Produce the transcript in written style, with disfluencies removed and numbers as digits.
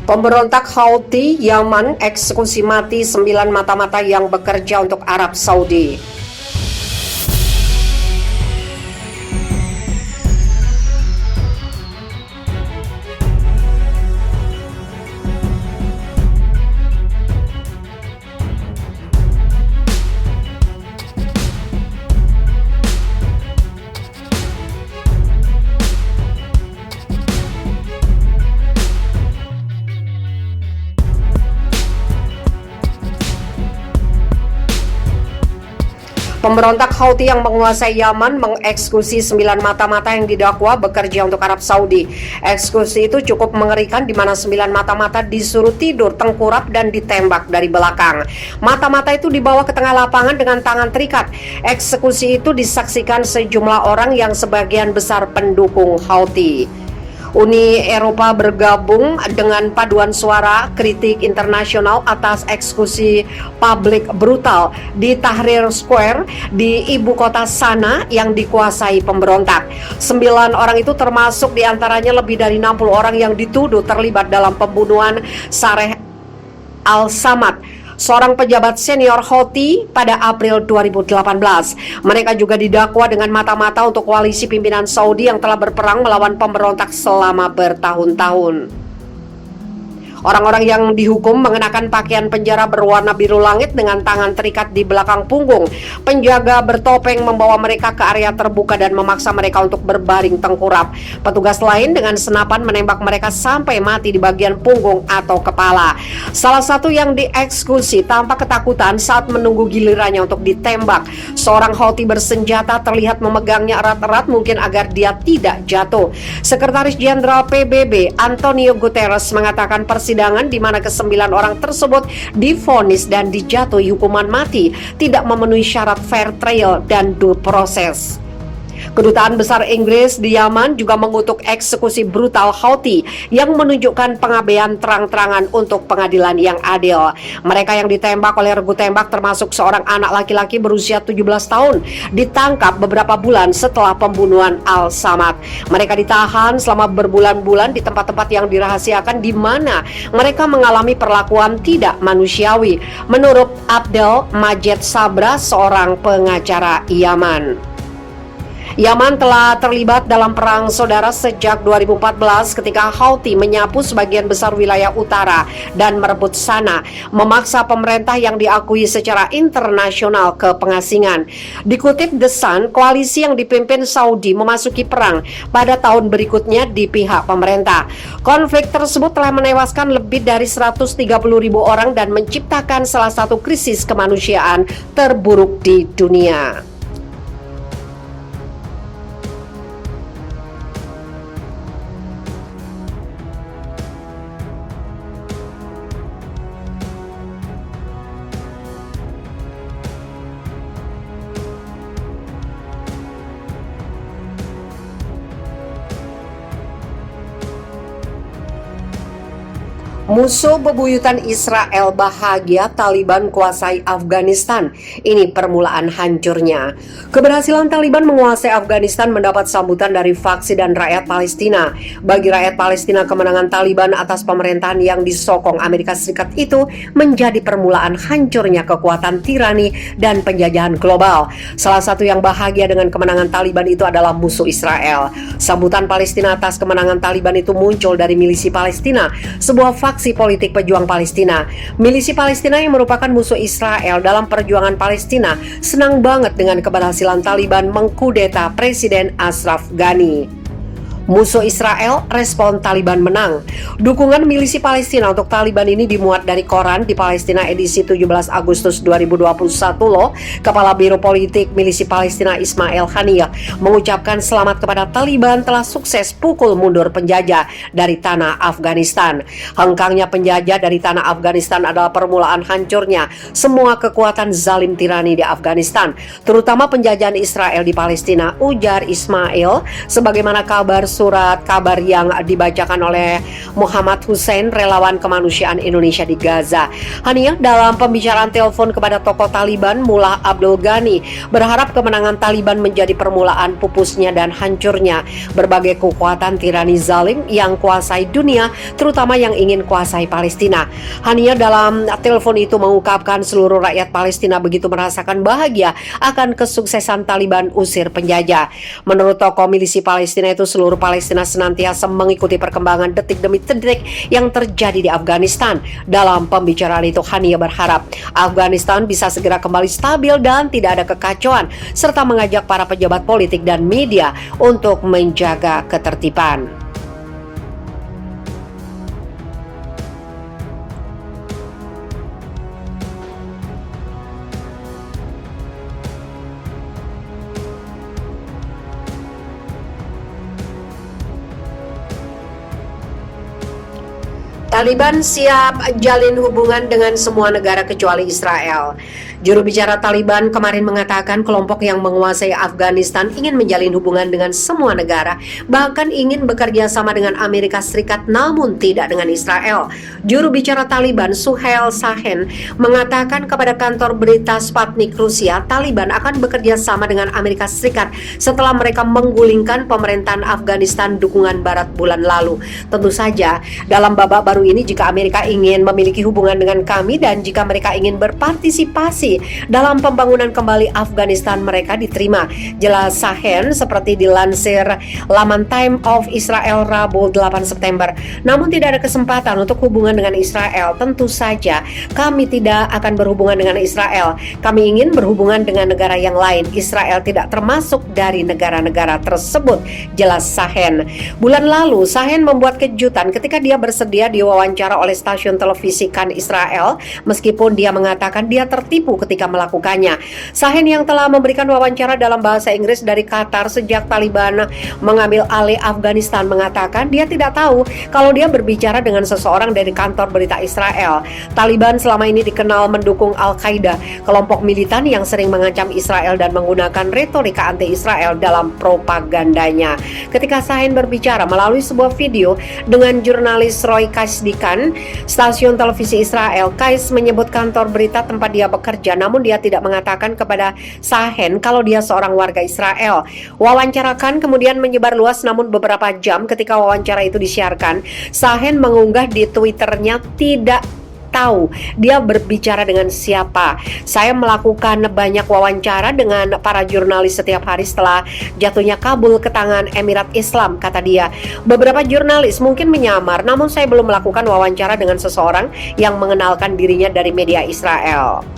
Pemberontak Houthi Yaman eksekusi mati 9 mata-mata yang bekerja untuk Arab Saudi. Pemberontak Houthi yang menguasai Yaman mengeksekusi 9 mata-mata yang didakwa bekerja untuk Arab Saudi. Eksekusi itu cukup mengerikan di mana 9 mata-mata disuruh tidur tengkurap dan ditembak dari belakang. Mata-mata itu dibawa ke tengah lapangan dengan tangan terikat. Eksekusi itu disaksikan sejumlah orang yang sebagian besar pendukung Houthi. Uni Eropa bergabung dengan paduan suara kritik internasional atas eksekusi publik brutal di Tahrir Square di ibu kota Sanaa yang dikuasai pemberontak. 9 orang itu termasuk diantaranya lebih dari 60 orang yang dituduh terlibat dalam pembunuhan Sareh Al-Samad, seorang pejabat senior Houthi pada April 2018. Mereka juga didakwa dengan mata-mata untuk koalisi pimpinan Saudi yang telah berperang melawan pemberontak selama bertahun-tahun. Orang-orang yang dihukum mengenakan pakaian penjara berwarna biru langit dengan tangan terikat di belakang punggung. Penjaga bertopeng membawa mereka ke area terbuka dan memaksa mereka untuk berbaring tengkurap. Petugas lain dengan senapan menembak mereka sampai mati di bagian punggung atau kepala. Salah satu yang dieksekusi tampak ketakutan saat menunggu gilirannya untuk ditembak. Seorang Houthi bersenjata terlihat memegangnya erat-erat mungkin agar dia tidak jatuh. Sekretaris Jenderal PBB Antonio Guterres mengatakan persidangan di mana ke-9 orang tersebut divonis dan dijatuhi hukuman mati tidak memenuhi syarat fair trial dan due process. Kedutaan Besar Inggris di Yaman juga mengutuk eksekusi brutal Houthi yang menunjukkan pengabaian terang-terangan untuk pengadilan yang adil. Mereka yang ditembak oleh regu tembak termasuk seorang anak laki-laki berusia 17 tahun ditangkap beberapa bulan setelah pembunuhan Al-Samad. Mereka ditahan selama berbulan-bulan di tempat-tempat yang dirahasiakan di mana mereka mengalami perlakuan tidak manusiawi, menurut Abdel Majed Sabra, seorang pengacara Yaman. Yaman telah terlibat dalam perang saudara sejak 2014 ketika Houthi menyapu sebagian besar wilayah utara dan merebut Sanaa, memaksa pemerintah yang diakui secara internasional ke pengasingan. Dikutip The Sun, koalisi yang dipimpin Saudi memasuki perang pada tahun berikutnya di pihak pemerintah. Konflik tersebut telah menewaskan lebih dari 130.000 orang dan menciptakan salah satu krisis kemanusiaan terburuk di dunia. Musuh bebuyutan Israel bahagia Taliban kuasai Afghanistan. Ini permulaan hancurnya. Keberhasilan Taliban menguasai Afghanistan mendapat sambutan dari faksi dan rakyat Palestina. Bagi rakyat Palestina, kemenangan Taliban atas pemerintahan yang disokong Amerika Serikat itu menjadi permulaan hancurnya kekuatan tirani dan penjajahan global. Salah satu yang bahagia dengan kemenangan Taliban itu adalah musuh Israel. Sambutan Palestina atas kemenangan Taliban itu muncul dari milisi Palestina, sebuah faksi politik pejuang Palestina. Milisi Palestina yang merupakan musuh Israel dalam perjuangan Palestina senang banget dengan keberhasilan Taliban mengkudeta Presiden Ashraf Ghani. Musuh Israel respon Taliban menang. Dukungan milisi Palestina untuk Taliban ini dimuat dari koran di Palestina edisi 17 Agustus 2021 loh. Kepala Biro Politik milisi Palestina Ismail Haniyeh mengucapkan selamat kepada Taliban telah sukses pukul mundur penjajah dari tanah Afghanistan. Hengkangnya penjajah dari tanah Afghanistan adalah permulaan hancurnya semua kekuatan zalim tirani di Afghanistan, terutama penjajahan Israel di Palestina, ujar Ismail. Sebagaimana kabar surat kabar yang dibacakan oleh Muhammad Hussein, relawan kemanusiaan Indonesia di Gaza. Haniah dalam pembicaraan telepon kepada tokoh Taliban Mullah Abdul Ghani berharap kemenangan Taliban menjadi permulaan pupusnya dan hancurnya berbagai kekuatan tirani zalim yang kuasai dunia, terutama yang ingin kuasai Palestina. Haniah dalam telepon itu mengungkapkan seluruh rakyat Palestina begitu merasakan bahagia akan kesuksesan Taliban usir penjajah. Menurut tokoh milisi Palestina itu, seluruh Palestina senantiasa mengikuti perkembangan detik demi detik yang terjadi di Afghanistan. Dalam pembicaraan itu, Haniah berharap Afghanistan bisa segera kembali stabil dan tidak ada kekacauan, serta mengajak para pejabat politik dan media untuk menjaga ketertiban. Taliban siap jalin hubungan dengan semua negara kecuali Israel. Juru bicara Taliban kemarin mengatakan kelompok yang menguasai Afghanistan ingin menjalin hubungan dengan semua negara, bahkan ingin bekerja sama dengan Amerika Serikat namun tidak dengan Israel. Juru bicara Taliban Suhail Shaheen mengatakan kepada kantor berita Sputnik Rusia, Taliban akan bekerja sama dengan Amerika Serikat setelah mereka menggulingkan pemerintahan Afghanistan dukungan Barat bulan lalu. Tentu saja dalam babak baru ini, jika Amerika ingin memiliki hubungan dengan kami dan jika mereka ingin berpartisipasi dalam pembangunan kembali Afghanistan, mereka diterima, jelas Shaheen seperti dilansir laman Time of Israel Rabu 8 September. Namun tidak ada kesempatan untuk hubungan dengan Israel. Tentu saja kami tidak akan berhubungan dengan Israel. Kami ingin berhubungan dengan negara yang lain. Israel tidak termasuk dari negara-negara tersebut, jelas Shaheen. Bulan lalu Shaheen membuat kejutan ketika dia bersedia diwawancara oleh stasiun televisi Kan Israel, meskipun dia mengatakan dia tertipu ketika melakukannya. Shaheen yang telah memberikan wawancara dalam bahasa Inggris dari Qatar sejak Taliban mengambil alih Afghanistan mengatakan dia tidak tahu kalau dia berbicara dengan seseorang dari kantor berita Israel. Taliban selama ini dikenal mendukung Al-Qaeda, kelompok militan yang sering mengancam Israel dan menggunakan retorika anti-Israel dalam propagandanya. Ketika Shaheen berbicara melalui sebuah video dengan jurnalis Roy Kais di Kan, stasiun televisi Israel, Kais menyebut kantor berita tempat dia bekerja, namun dia tidak mengatakan kepada Shaheen kalau dia seorang warga Israel. Wawancara Kan kemudian menyebar luas, namun beberapa jam ketika wawancara itu disiarkan, Shaheen mengunggah di Twitternya tidak tahu dia berbicara dengan siapa. Saya melakukan banyak wawancara dengan para jurnalis setiap hari setelah jatuhnya Kabul ke tangan Emirat Islam, kata dia. Beberapa jurnalis mungkin menyamar, namun saya belum melakukan wawancara dengan seseorang yang mengenalkan dirinya dari media Israel.